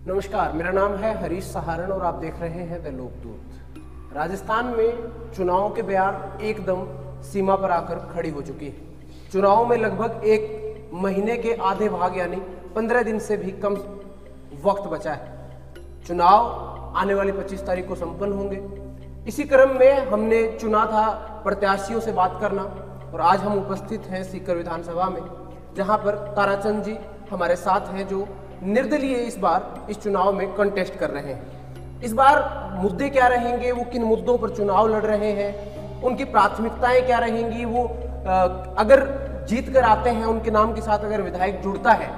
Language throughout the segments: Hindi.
नमस्कार, मेरा नाम है हरीश सहारण और आप देख रहे हैं द लोकदूत। राजस्थान में चुनावों के बयार एकदम सीमा पर आकर खड़ी हो चुकी है। चुनावों में लगभग एक महीने के आधे भाग यानी 15 दिन से भी कम वक्त बचा है। चुनाव आने वाली 25 तारीख को संपन्न होंगे। इसी क्रम में हमने चुना था प्रत्याशियों से बात करना और आज हम उपस्थित हैं सीकर विधानसभा में, जहां पर ताराचंद जी हमारे साथ हैं जो निर्दलीय इस बार इस चुनाव में कंटेस्ट कर रहे हैं। इस बार मुद्दे क्या रहेंगे, वो किन मुद्दों पर चुनाव लड़ रहे हैं, उनकी प्राथमिकताएं क्या रहेंगी, वो अगर जीत कर आते हैं उनके नाम के साथ अगर विधायक जुड़ता है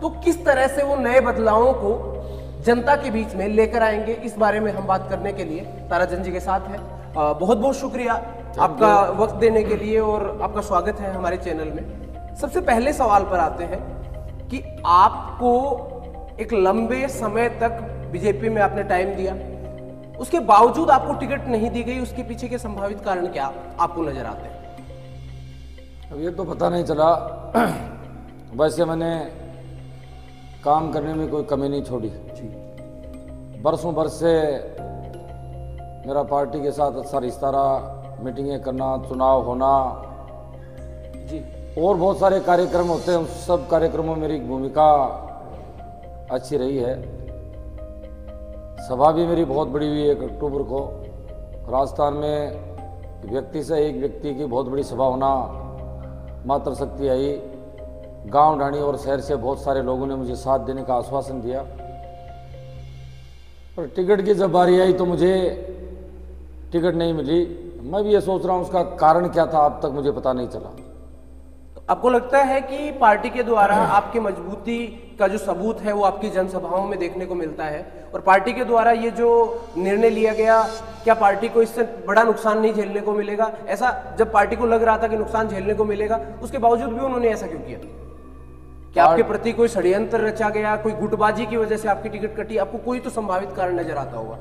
तो किस तरह से वो नए बदलावों को जनता के बीच में लेकर आएंगे, इस बारे में हम बात करने के लिए ताराचंद जी के साथ हैं। बहुत बहुत शुक्रिया आपका वक्त देने के लिए और आपका स्वागत है हमारे चैनल में। सबसे पहले सवाल पर आते हैं कि आपको एक लंबे समय तक बीजेपी में आपने टाइम दिया, उसके बावजूद आपको टिकट नहीं दी गई, उसके पीछे के संभावित कारण क्या आपको नजर आते हैं? अब ये तो पता नहीं चला। वैसे मैंने काम करने में कोई कमी नहीं छोड़ी जी। बरसों बरस से मेरा पार्टी के साथ अच्छा रिश्ता रहा, मीटिंगें करना, चुनाव होना जी, और बहुत सारे कार्यक्रम होते हैं। उन सब कार्यक्रमों में मेरी भूमिका अच्छी रही है। सभा भी मेरी बहुत बड़ी हुई 1 अक्टूबर को राजस्थान में। व्यक्ति से एक व्यक्ति की बहुत बड़ी सभा होना मात्र शक्ति आई। गांव ढाणी और शहर से बहुत सारे लोगों ने मुझे साथ देने का आश्वासन दिया, पर टिकट की जब बारी आई तो मुझे टिकट नहीं मिली। मैं भी ये सोच रहा हूँ उसका कारण क्या था, अब तक मुझे पता नहीं चला। आपको लगता है कि पार्टी के द्वारा आपकी मजबूती का जो सबूत है वो आपकी जनसभाओं में देखने को मिलता है, और पार्टी के द्वारा ये जो निर्णय लिया गया, क्या पार्टी को इससे बड़ा नुकसान नहीं झेलने को मिलेगा? ऐसा जब पार्टी को लग रहा था कि नुकसान झेलने को मिलेगा, उसके बावजूद भी उन्होंने ऐसा क्यों किया? क्या आपके प्रति कोई षड्यंत्र रचा गया, कोई गुटबाजी की वजह से आपकी टिकट कटी? आपको कोई तो संभावित कारण नजर आता होगा।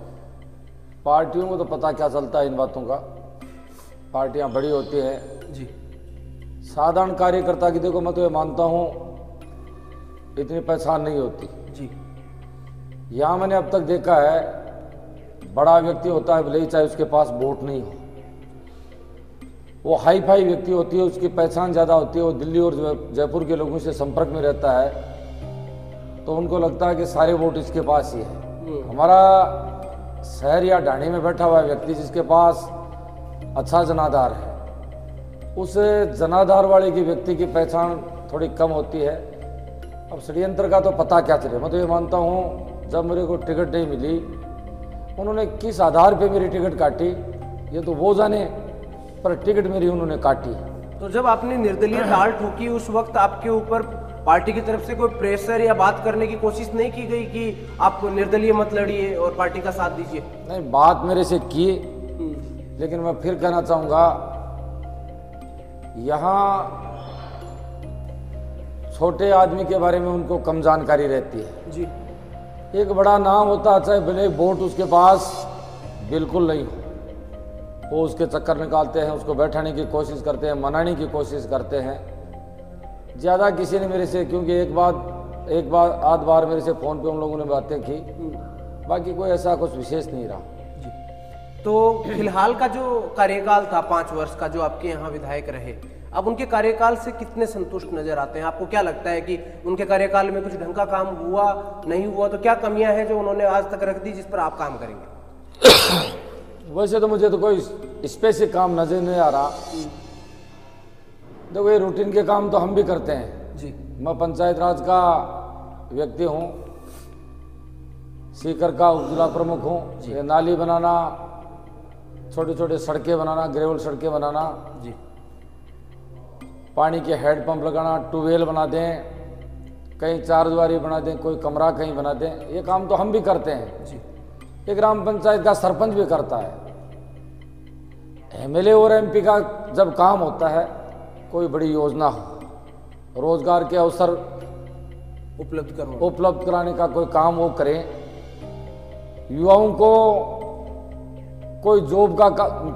पार्टियों को तो पता क्या चलता है इन बातों का। पार्टियां बड़ी होती है जी। साधारण कार्यकर्ता की, देखो मैं तो ये मानता हूँ इतनी पहचान नहीं होती जी। यहाँ मैंने अब तक देखा है, बड़ा व्यक्ति होता है भले ही चाहे उसके पास वोट नहीं हो, वो हाई फाई व्यक्ति होती है, उसकी पहचान ज़्यादा होती है, वो दिल्ली और जयपुर के लोगों से संपर्क में रहता है, तो उनको लगता है कि सारे वोट इसके पास ही है। हमारा शहर या ढाणी में बैठा हुआ व्यक्ति जिसके पास अच्छा जनाधार है, उस जनाधार वाले की व्यक्ति की पहचान थोड़ी कम होती है। अब षड्यंत्र का तो पता क्या चले। मैं तो ये मानता हूँ जब मेरे को टिकट नहीं मिली, उन्होंने किस आधार पे मेरी टिकट काटी ये तो वो जाने, पर टिकट मेरी उन्होंने काटी। तो जब आपने निर्दलीय दाल ठोकी, उस वक्त आपके ऊपर पार्टी की तरफ से कोई प्रेशर या बात करने की कोशिश नहीं की गई कि आप निर्दलीय मत लड़िए और पार्टी का साथ दीजिए? नहीं, बात मेरे से की, लेकिन मैं फिर कहना चाहूँगा यहाँ छोटे आदमी के बारे में उनको कम जानकारी रहती है जी। एक बड़ा नाम होता है, चाहे भले वोट उसके पास बिल्कुल नहीं हो, वो उसके चक्कर निकालते हैं, उसको बैठाने की कोशिश करते हैं, मनाने की कोशिश करते हैं। ज़्यादा किसी ने मेरे से, क्योंकि एक बार आध बार मेरे से फ़ोन पे उन लोगों ने बातें की, बाकी कोई ऐसा कुछ विशेष नहीं रहा जी। तो फिलहाल का जो कार्यकाल था 5 वर्ष का, जो आपके यहाँ विधायक रहे, अब उनके कार्यकाल से कितने संतुष्ट नजर आते हैं? आपको क्या लगता है कि उनके कार्यकाल में कुछ ढंग का काम हुआ, नहीं हुआ? तो क्या कमियां हैं जो उन्होंने आज तक रख दी जिस पर आप काम करेंगे? वैसे तो मुझे तो कोई स्पेसिफिक काम नजर नहीं आ रहा। देखो ये रूटीन के काम तो हम भी करते हैं जी। मैं पंचायत राज का व्यक्ति हूँ, सीकर का उपजिला प्रमुख हूँ। ये नाली बनाना, छोटे छोटे सड़कें बनाना, ग्रेवल सड़कें बनाना जी, पानी के हेड पंप लगाना, ट्यूबवेल बना दें, कहीं 4 द्वारी बना दें, कोई कमरा कहीं बना दें, ये काम तो हम भी करते हैं जी। ये ग्राम पंचायत का सरपंच भी करता है। एमएलए और एमपी का जब काम होता है, कोई बड़ी योजना हो, रोजगार के अवसर उपलब्ध कराने का कोई काम वो करें, युवाओं को कोई जॉब का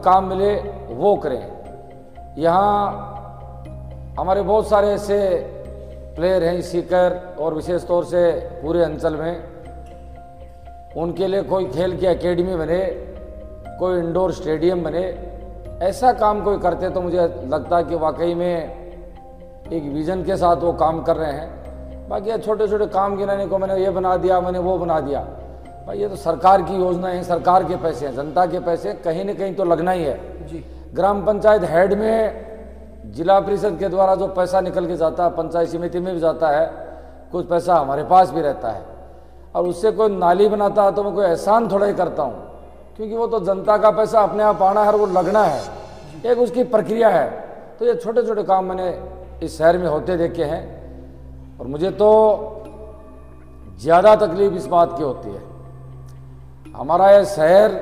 काम मिले वो करें। यहाँ हमारे बहुत सारे ऐसे प्लेयर हैं सीकर और विशेष तौर से पूरे अंचल में, उनके लिए कोई खेल की एकेडमी बने, कोई इंडोर स्टेडियम बने, ऐसा काम कोई करते तो मुझे लगता कि वाकई में एक विजन के साथ वो काम कर रहे हैं। बाकी ये छोटे छोटे काम गिनाने को मैंने ये बना दिया, मैंने वो बना दिया, भाई ये तो सरकार की योजना है, सरकार के पैसे हैं, जनता के पैसे कहीं न कहीं तो लगना ही है जी। ग्राम पंचायत हेड में जिला परिषद के द्वारा जो पैसा निकल के जाता है, पंचायत समिति में भी जाता है, कुछ पैसा हमारे पास भी रहता है, और उससे कोई नाली बनाता है तो मैं कोई एहसान थोड़ा ही करता हूँ, क्योंकि वो तो जनता का पैसा अपने आप आना है और वो लगना है, एक उसकी प्रक्रिया है। तो ये छोटे छोटे काम मैंने इस शहर में होते देखे हैं, और मुझे तो ज़्यादा तकलीफ इस बात की होती है, हमारा ये शहर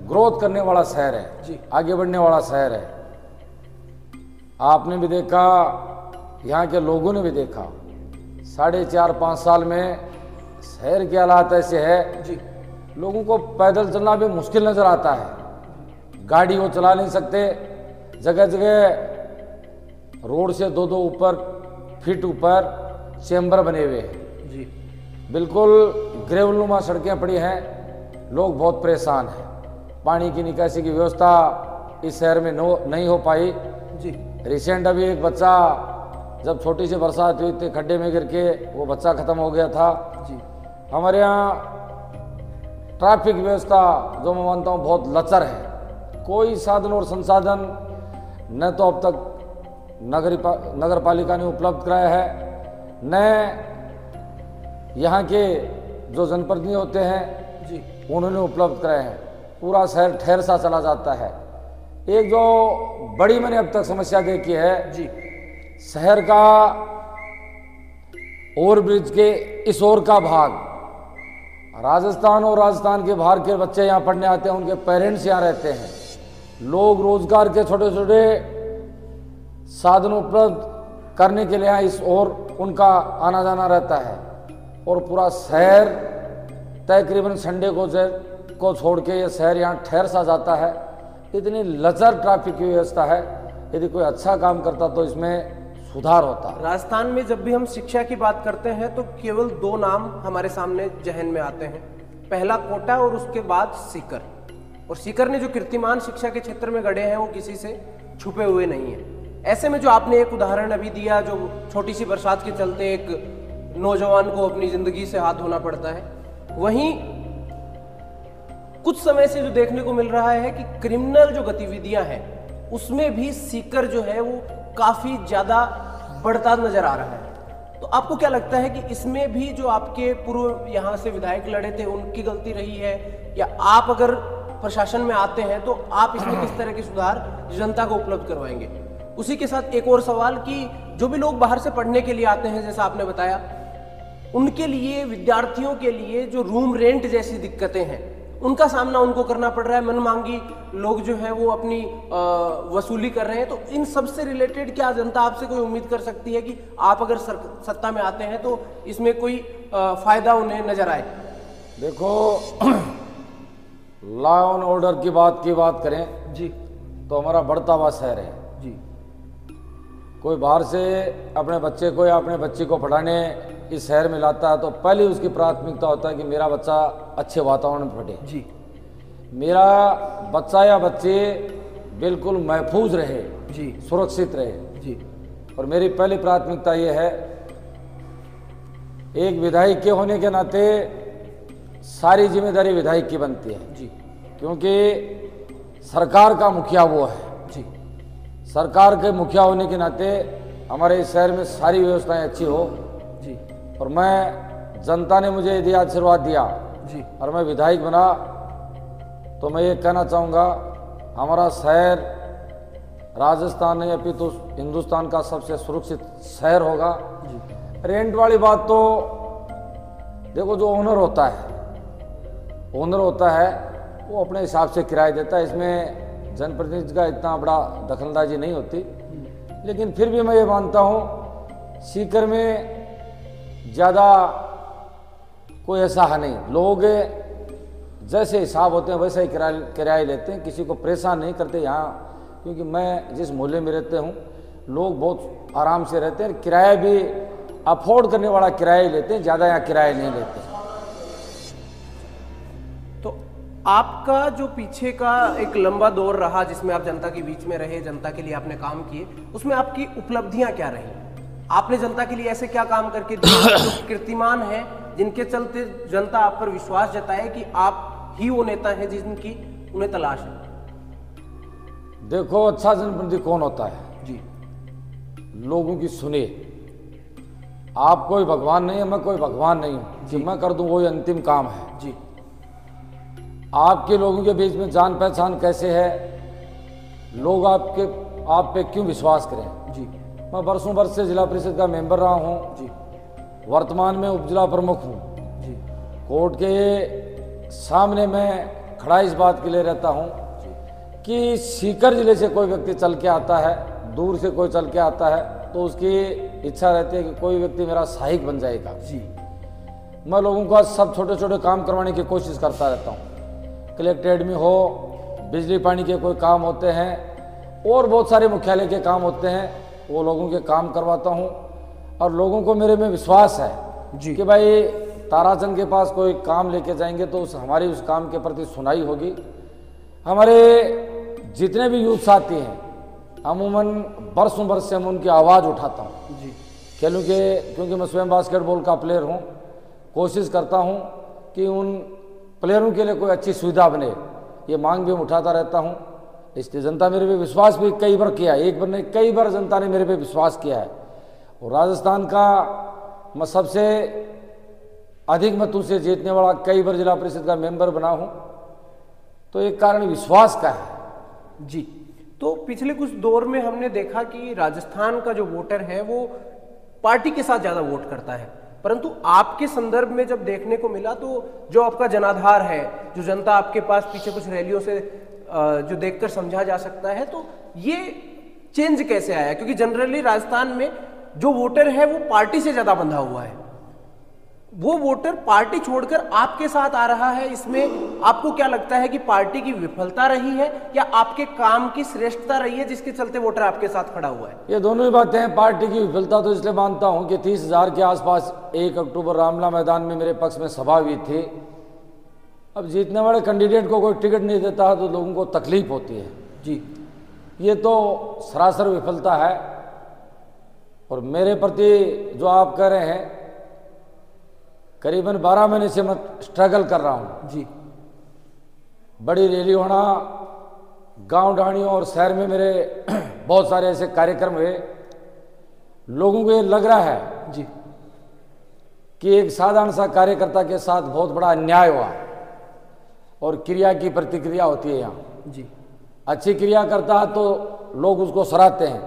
ग्रोथ करने वाला शहर है जी, आगे बढ़ने वाला शहर है। आपने भी देखा, यहाँ के लोगों ने भी देखा, 4.5-5 साल में शहर के हालात ऐसे है जी, लोगों को पैदल चलना भी मुश्किल नजर आता है, गाड़ी वो चला नहीं सकते, जगह जगह रोड से 2-2 फीट ऊपर चैम्बर बने हुए हैं जी, बिल्कुल ग्रेवलनुमा सड़कें पड़ी हैं, लोग बहुत परेशान हैं। पानी की निकासी की व्यवस्था इस शहर में नहीं हो पाई जी, रिसेंट अभी एक बच्चा जब छोटी सी बरसात हुई थी खड्डे में गिर के वो बच्चा खत्म हो गया था जी, हमारे यहाँ ट्रैफिक व्यवस्था जो मैं मानता हूँ बहुत लचर है, कोई साधन और संसाधन न तो अब तक नगर पालिका ने उपलब्ध कराया है, न यहाँ के जो जनप्रतिनिधि होते हैं जी, उन्होंने उपलब्ध कराए हैं। पूरा शहर ठहर सा चला जाता है। एक जो बड़ी मैंने अब तक समस्या देखी है जी, शहर का ओवरब्रिज के इस ओर का भाग, राजस्थान और राजस्थान के बाहर के बच्चे यहाँ पढ़ने आते हैं, उनके पेरेंट्स यहाँ रहते हैं, लोग रोजगार के छोटे छोटे साधन उपलब्ध करने के लिए यहाँ इस ओर उनका आना जाना रहता है, और पूरा शहर तकरीबन संडे को छोड़ के ये शहर यहाँ ठहर सा जाता है। इतनी लचर ट्रैफिक की व्यवस्था है, यदि कोई अच्छा काम करता तो इसमें सुधार होता। राजस्थान में जब भी हम शिक्षा की बात करते हैं तो केवल 2 नाम हमारे सामने जहन में आते हैं, पहला कोटा और उसके बाद सीकर। और सीकर ने जो कीर्तिमान शिक्षा के क्षेत्र में गढ़े हैं वो किसी से छुपे हुए नहीं है। ऐसे में जो आपने एक उदाहरण अभी दिया, जो छोटी सी बरसात के चलते एक नौजवान को अपनी जिंदगी से हाथ धोना पड़ता है, वहीं कुछ समय से जो देखने को मिल रहा है कि क्रिमिनल जो गतिविधियां हैं उसमें भी सीकर जो है वो काफी ज्यादा बढ़ता नजर आ रहा है। तो आपको क्या लगता है कि इसमें भी जो आपके पूर्व यहाँ से विधायक लड़े थे उनकी गलती रही है, या आप अगर प्रशासन में आते हैं तो आप इसमें किस तरह के सुधार जनता को उपलब्ध करवाएंगे? उसी के साथ एक और सवाल कि जो भी लोग बाहर से पढ़ने के लिए आते हैं, जैसा आपने बताया, उनके लिए, विद्यार्थियों के लिए जो रूम रेंट जैसी दिक्कतें हैं उनका सामना उनको करना पड़ रहा है, मनमांगी लोग जो है वो अपनी वसूली कर रहे हैं। तो इन सब से रिलेटेड क्या जनता आपसे कोई उम्मीद कर सकती है कि आप अगर सत्ता में आते हैं तो इसमें कोई फायदा उन्हें नजर आए? देखो, लॉ एंड ऑर्डर की बात करें जी, तो हमारा बढ़ता हुआ शहर है जी, कोई बाहर से अपने बच्चे को या अपने बच्ची को पढ़ाने इस शहर में लाता है तो पहले उसकी प्राथमिकता होता है कि मेरा बच्चा अच्छे वातावरण में पढ़े, जी, मेरा बच्चा या बच्चे बिल्कुल महफूज रहे, जी, सुरक्षित रहे। जी, और मेरी पहली प्राथमिकता ये है, एक विधायक के होने के नाते सारी जिम्मेदारी विधायक की बनती है, जी, क्योंकि सरकार का मुखिया वो है। जी, सरकार के मुखिया होने के नाते हमारे इस शहर में सारी व्यवस्थाएं अच्छी हो। जी, और मैं, जनता ने मुझे यदि आशीर्वाद दिया जी, और मैं विधायक बना तो मैं ये कहना चाहूँगा, हमारा शहर राजस्थान या फिर तो हिंदुस्तान का सबसे सुरक्षित शहर होगा। रेंट वाली बात तो देखो, जो ओनर होता है वो अपने हिसाब से किराया देता है, इसमें जनप्रतिनिधि का इतना बड़ा दखलंदाजी नहीं होती। लेकिन फिर भी मैं ये मानता हूँ सीकर में ज़्यादा कोई ऐसा है नहीं, लोग जैसे हिसाब होते हैं वैसे ही किराए लेते हैं, किसी को परेशान नहीं करते यहाँ। क्योंकि मैं जिस मोहल्ले में रहते हूँ लोग बहुत आराम से रहते हैं, किराया भी अफोर्ड करने वाला किराया ही लेते हैं, ज़्यादा यहाँ किराया नहीं लेते। आपका जो पीछे का एक लंबा दौर रहा जिसमें आप जनता के बीच में रहे, जनता के लिए आपने काम किए, उसमें आपकी उपलब्धियां क्या रही? आपने जनता के लिए ऐसे क्या काम करके दिए जो कीर्तिमान है, जिनके चलते जनता आप पर विश्वास जताए कि आप ही वो नेता हैं जिनकी उन्हें तलाश है? देखो, अच्छा जनप्रतिनिधि कौन होता है? जी, लोगों की सुने। आप कोई भगवान नहीं है, मैं कोई भगवान नहीं हूं कि मैं कर दूं वही अंतिम काम है। जी, आपके लोगों के बीच में जान पहचान कैसे है, लोग आप पे क्यों विश्वास करें? जी, मैं बरसों बरस से जिला परिषद का मेंबर रहा हूं, जी, वर्तमान में उप जिला प्रमुख हूं। जी, कोर्ट के सामने मैं खड़ा इस बात के लिए रहता हूं कि सीकर जिले से कोई व्यक्ति चल के आता है, दूर से कोई चल के आता है, तो उसकी इच्छा रहती है कि कोई व्यक्ति मेरा सहायक बन जाएगा। जी, मैं लोगों का सब छोटे छोटे काम करवाने की कोशिश करता रहता हूँ। कलेक्ट्रेट में हो, बिजली पानी के कोई काम होते हैं और बहुत सारे मुख्यालय के काम होते हैं, वो लोगों के काम करवाता हूँ। और लोगों को मेरे में विश्वास है जी, कि भाई ताराचंद के पास कोई काम लेके जाएंगे तो हमारी उस काम के प्रति सुनाई होगी। हमारे जितने भी यूथ साथी हैं, अमूमन बरसों बरस से मैं उनकी आवाज़ उठाता हूँ। जी, क्योंकि मैं स्वयं बास्केटबॉल का प्लेयर हूँ, कोशिश करता हूँ कि उन प्लेयरों के लिए कोई अच्छी सुविधा बने, ये मांग भी मैं उठाता रहता हूँ। इसलिए जनता मेरे पे विश्वास भी कई बार किया है, एक बार नहीं कई बार जनता ने मेरे पे विश्वास किया है। और राजस्थान का मैं सबसे अधिक मतों से जीतने वाला कई बार जिला परिषद का मेंबर बना हूँ, तो एक कारण विश्वास का है। जी। तो पिछले कुछ दौर में हमने देखा कि राजस्थान का जो वोटर है वो पार्टी के साथ ज़्यादा वोट करता है, परंतु आपके संदर्भ में जब देखने को मिला तो जो आपका जनाधार है, जो जनता आपके पास पीछे कुछ रैलियों से जो देखकर समझा जा सकता है, तो ये चेंज कैसे आया? क्योंकि जनरली राजस्थान में जो वोटर है वो पार्टी से ज़्यादा बंधा हुआ है, वो वोटर पार्टी छोड़कर आपके साथ आ रहा है। इसमें आपको क्या लगता है कि पार्टी की विफलता रही है या आपके काम की श्रेष्ठता रही है जिसके चलते वोटर आपके साथ खड़ा हुआ है? ये दोनों ही बातें हैं। पार्टी की विफलता तो इसलिए मानता हूं कि 30,000 के आसपास 1 अक्टूबर रामला मैदान में मेरे पक्ष में सभा हुई थी। अब जीतने वाले कैंडिडेट को कोई टिकट नहीं देता है तो लोगों को तकलीफ होती है। जी, ये तो सरासर विफलता है। और मेरे प्रति जो आप कह रहे हैं, करीबन 12 महीने से मैं स्ट्रगल कर रहा हूं। जी, बड़ी रैली होना, गांव ढाणियों और शहर में मेरे बहुत सारे ऐसे कार्यक्रम हुए। लोगों को ये लग रहा है जी, कि एक साधारण सा कार्यकर्ता के साथ बहुत बड़ा अन्याय हुआ और क्रिया की प्रतिक्रिया होती है यहाँ। जी, अच्छी क्रिया करता है तो लोग उसको सराहते हैं,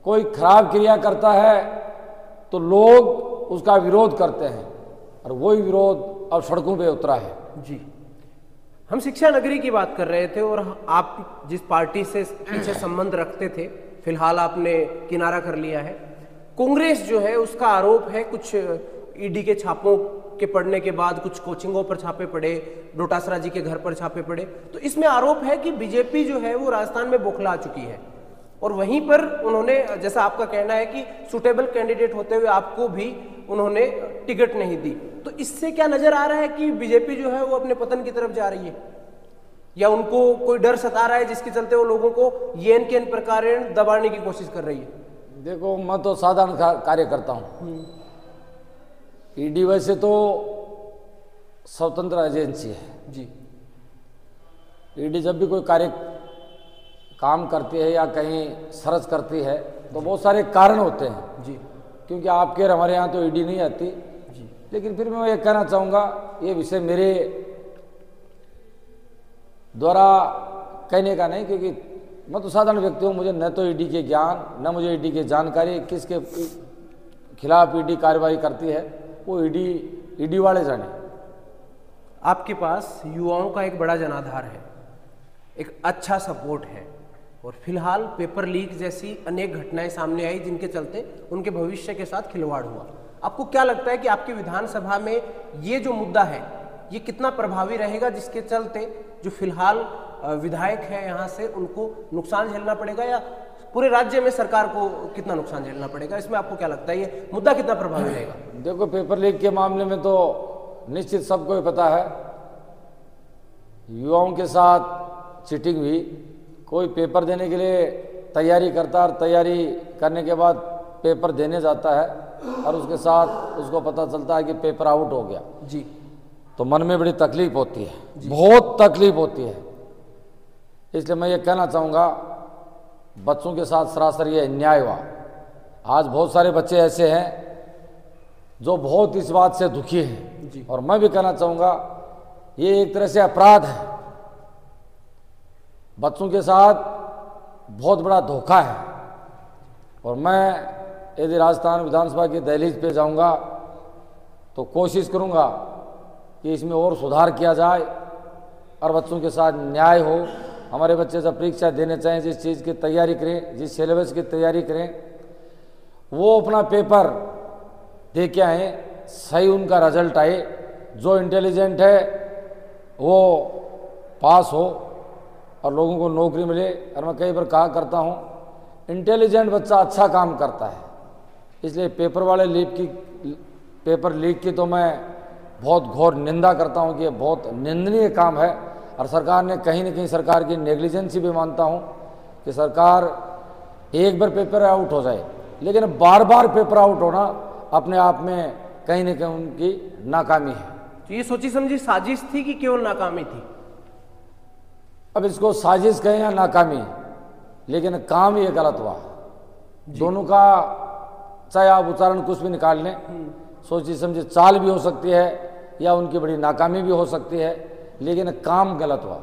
कोई खराब क्रिया करता है तो लोग उसका विरोध करते हैं, और वही विरोध अब सड़कों पे उतरा है। जी। हम शिक्षा नगरी की बात कर रहे थे और आप जिस पार्टी से पीछे संबंध रखते थे, फिलहाल आपने किनारा कर लिया है। कांग्रेस जो है उसका आरोप है कुछ ईडी के छापों के पड़ने के बाद कुछ कोचिंगों पर छापे पड़े, डोटासरा जी के घर पर छापे पड़े, तो इसमें आरोप है कि बीजेपी जो है वो राजस्थान में बौखला चुकी है। और वहीं पर उन्होंने, जैसा आपका कहना है कि सुटेबल कैंडिडेट होते हुए आपको भी उन्होंने टिकट नहीं दी, तो इससे क्या नजर आ रहा है कि बीजेपी जो है वो अपने पतन की तरफ जा रही है, या उनको कोई डर सता रहा है जिसके चलते वो लोगों को येन के प्रकार दबाने की कोशिश कर रही है? देखो, मैं तो साधारण कार्य करता हूँ। ईडी वैसे तो स्वतंत्र एजेंसी है। जी, ईडी जब भी कोई कार्य काम करती है या कहीं सर्च करती है तो बहुत सारे कारण होते हैं। जी, क्योंकि आपके और हमारे यहाँ तो ईडी नहीं आती। जी, लेकिन फिर मैं ये कहना चाहूँगा, ये विषय मेरे द्वारा कहने का नहीं, क्योंकि मैं तो साधारण व्यक्ति हूँ, मुझे न तो ईडी के ज्ञान, न मुझे ईडी की जानकारी, किसके खिलाफ ईडी कार्रवाई करती है वो ईडी वाले जाने। आपके पास युवाओं का एक बड़ा जनाधार है, एक अच्छा सपोर्ट है, और फिलहाल पेपर लीक जैसी अनेक घटनाएं सामने आई जिनके चलते उनके भविष्य के साथ खिलवाड़ हुआ। आपको क्या लगता है कि आपकी विधानसभा में ये जो मुद्दा है ये कितना प्रभावी रहेगा, जिसके चलते जो फिलहाल विधायक हैं यहाँ से उनको नुकसान झेलना पड़ेगा, या पूरे राज्य में सरकार को कितना नुकसान झेलना पड़ेगा? इसमें आपको क्या लगता है ये मुद्दा कितना प्रभावी रहेगा? देखो, पेपर लीक के मामले में तो निश्चित सबको पता है युवाओं के साथ चीटिंग हुई। कोई पेपर देने के लिए तैयारी करता और तैयारी करने के बाद पेपर देने जाता है और उसके साथ उसको पता चलता है कि पेपर आउट हो गया जी, तो मन में बड़ी तकलीफ होती है, बहुत तकलीफ होती है। इसलिए मैं ये कहना चाहूँगा, बच्चों के साथ सरासर ये अन्याय हुआ। आज बहुत सारे बच्चे ऐसे हैं जो बहुत इस बात से दुखी हैं और मैं भी कहना चाहूँगा ये एक तरह से अपराध है, बच्चों के साथ बहुत बड़ा धोखा है। और मैं यदि राजस्थान विधानसभा की दहलीज पे जाऊंगा तो कोशिश करूंगा कि इसमें और सुधार किया जाए और बच्चों के साथ न्याय हो। हमारे बच्चे जब परीक्षा देने चाहें, जिस चीज़ की तैयारी करें, जिस सिलेबस की तैयारी करें, वो अपना पेपर दे के आए, सही उनका रिजल्ट आए, जो इंटेलिजेंट है वो पास हो और लोगों को नौकरी मिले। और मैं कई बार कहा करता हूँ, इंटेलिजेंट बच्चा अच्छा काम करता है। इसलिए पेपर वाले पेपर लीक की तो मैं बहुत घोर निंदा करता हूँ कि ये बहुत निंदनीय काम है। और सरकार ने कहीं न कहीं सरकार की नेग्लिजेंसी भी मानता हूँ कि सरकार एक बार पेपर आउट हो जाए, लेकिन बार बार पेपर आउट होना अपने आप में कहीं न कहीं उनकी नाकामी है। तो ये सोची समझी साजिश थी कि केवल नाकामी थी? अब इसको साजिश कहें या नाकामी, लेकिन काम ये गलत हुआ। दोनों का चाहे आप उच्चारण कुछ भी निकाल लें, सोची समझी चाल भी हो सकती है या उनकी बड़ी नाकामी भी हो सकती है, लेकिन काम गलत हुआ।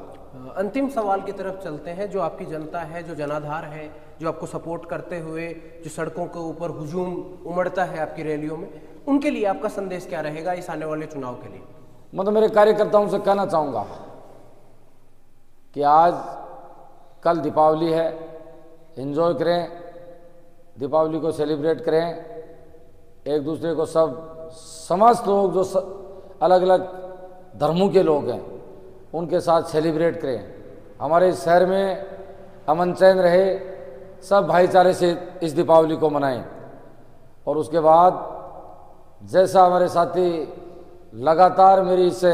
अंतिम सवाल की तरफ चलते हैं। जो आपकी जनता है, जो जनाधार है, जो आपको सपोर्ट करते हुए जो सड़कों के ऊपर हुजूम उमड़ता है आपकी रैलियों में, उनके लिए आपका संदेश क्या रहेगा इस आने वाले चुनाव के लिए? मैं तो मेरे कार्यकर्ताओं से कहना चाहूँगा कि आज कल दीपावली है, एंजॉय करें, दीपावली को सेलिब्रेट करें। एक दूसरे को समस्त लोग जो अलग अलग धर्मों के लोग हैं उनके साथ सेलिब्रेट करें। हमारे शहर में अमन चैन रहे, सब भाईचारे से इस दीपावली को मनाएं। और उसके बाद जैसा हमारे साथी लगातार मेरी इससे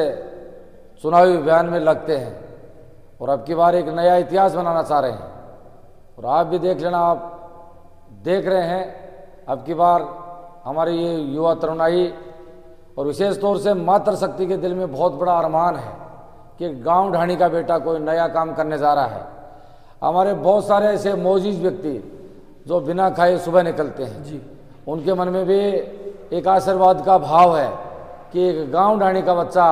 चुनावी अभियान में लगते हैं और अब की बार एक नया इतिहास बनाना चाह रहे हैं, और आप भी देख लेना, आप देख रहे हैं अब की बार हमारे ये युवा तरुणाई और विशेष तौर से मातृ शक्ति के दिल में बहुत बड़ा अरमान है कि गांव ढाणी का बेटा कोई नया काम करने जा रहा है। हमारे बहुत सारे ऐसे मौजूद व्यक्ति जो बिना खाए सुबह निकलते हैं जी, उनके मन में भी एक आशीर्वाद का भाव है कि एक गांव ढाणी का बच्चा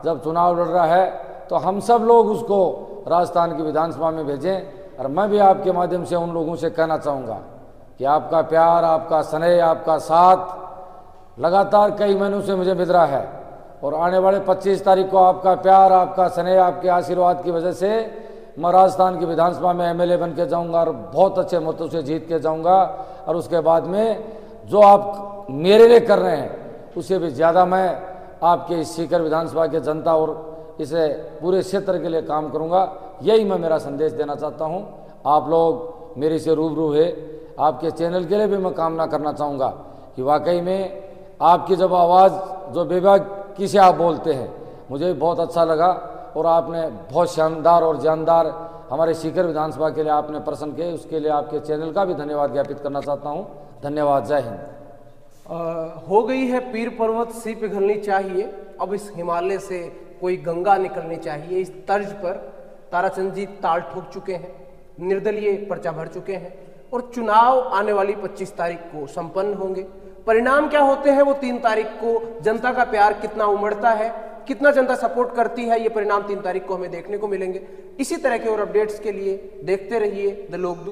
जब चुनाव लड़ रहा है तो हम सब लोग उसको राजस्थान की विधानसभा में भेजें। और मैं भी आपके माध्यम से उन लोगों से कहना चाहूँगा कि आपका प्यार, आपका स्नेह, आपका साथ लगातार कई महीनों से मुझे मिल रहा है, और आने वाले 25 तारीख को आपका प्यार, आपका स्नेह, आपके आशीर्वाद की वजह से मैं राजस्थान की विधानसभा में एमएलए बन के जाऊँगा और बहुत अच्छे मतों से जीत के जाऊँगा। और उसके बाद में जो आप मेरे लिए कर रहे हैं उससे भी ज़्यादा मैं आपके इस सीकर विधानसभा के जनता और इसे पूरे क्षेत्र के लिए काम करूँगा। यही मैं मेरा संदेश देना चाहता हूँ। आप लोग मेरे से रूबरू है, आपके चैनल के लिए भी मैं कामना करना चाहूँगा कि वाकई में आपकी जब आवाज़ जो बेबाकी से आप बोलते हैं मुझे बहुत अच्छा लगा, और आपने बहुत शानदार और जानदार हमारे सीकर विधानसभा के लिए आपने प्रश्न किए, उसके लिए आपके चैनल का भी धन्यवाद ज्ञापित करना चाहता हूँ। धन्यवाद, जय हिंद। हो गई है पीर पर्वत सी पिघलनी चाहिए, अब इस हिमालय से कोई गंगा निकलनी चाहिए। इस तर्ज पर ताराचंद जी ताल ठोक चुके हैं, निर्दलीय पर्चा भर चुके हैं, और चुनाव आने वाली 25 तारीख को संपन्न होंगे। परिणाम क्या होते हैं वो 3 तारीख को, जनता का प्यार कितना उमड़ता है, कितना जनता सपोर्ट करती है, ये परिणाम 3 तारीख को हमें देखने को मिलेंगे। इसी तरह के और अपडेट्स के लिए देखते रहिए द लोकदूत।